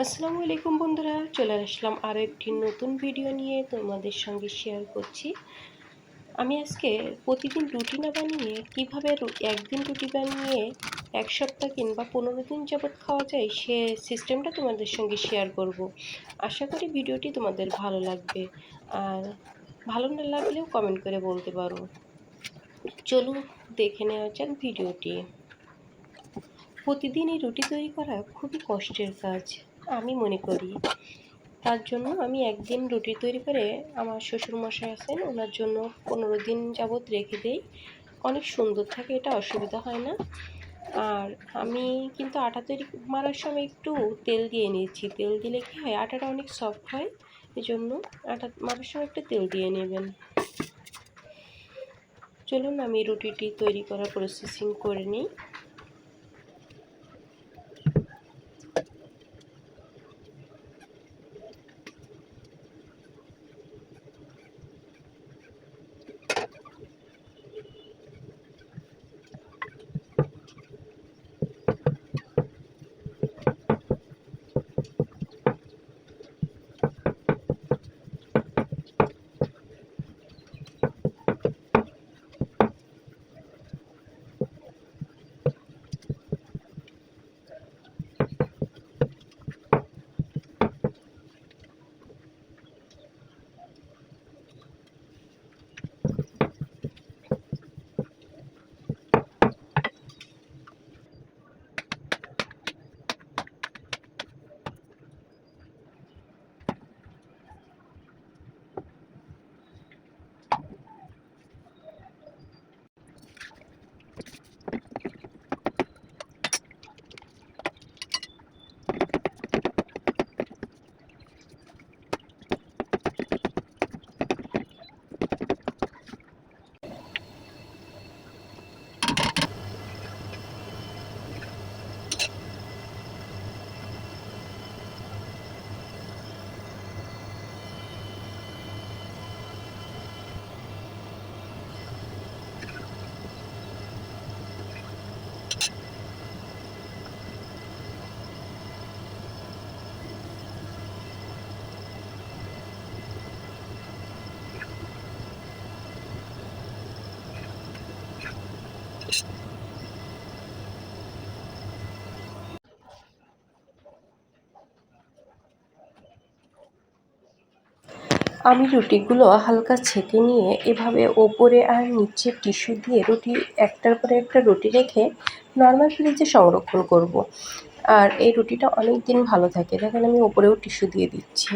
আসসালামু আলাইকুম বন্ধুরা, চলে আসলাম আরও একটি নতুন ভিডিও নিয়ে তোমাদের সঙ্গে শেয়ার করছি। আমি আজকে প্রতিদিন রুটি না বানিয়ে কীভাবে একদিন রুটি বানিয়ে এক সপ্তাহ কিংবা 15 দিন যাবৎ খাওয়া যায় সে সিস্টেমটা তোমাদের সঙ্গে শেয়ার করব। আশা করি ভিডিওটি তোমাদের ভালো লাগবে, আর ভালো না লাগলেও কমেন্ট করে বলতে পারো। চলুন দেখে নেওয়া যাক ভিডিওটি। প্রতিদিনই রুটি তৈরি করা খুবই কষ্টের কাজ আমি মনে করি। তার জন্য আমি একদিন রুটি তৈরি করে আমার শ্বশুরমশাই আছেন, ওনার জন্য 15 দিন যাবৎ রেখে দেই। অনেক সুন্দর থাকে, এটা অসুবিধা হয় না। আর আমি কিন্তু আটা তৈরি মারার সময় একটু তেল দিয়ে নিয়েছি। তেল দিলে কী হয়, আটাটা অনেক সফট হয়, এজন্য আটা মারার সময় একটু তেল দিয়ে নেবেন। চলুন আমি রুটিটি তৈরি করার প্রসেসিং করে নিই। আমি রুটিগুলো হালকা ছেঁকে নিয়ে এভাবে ওপরে আর নিচে টিস্যু দিয়ে রুটি একটার পরে একটা রুটি রেখে নর্মাল ফ্রিজে সংরক্ষণ করব। আর এই রুটিটা অনেক দিন ভালো থাকে। দেখেন আমি ওপরেও টিস্যু দিয়ে দিচ্ছি।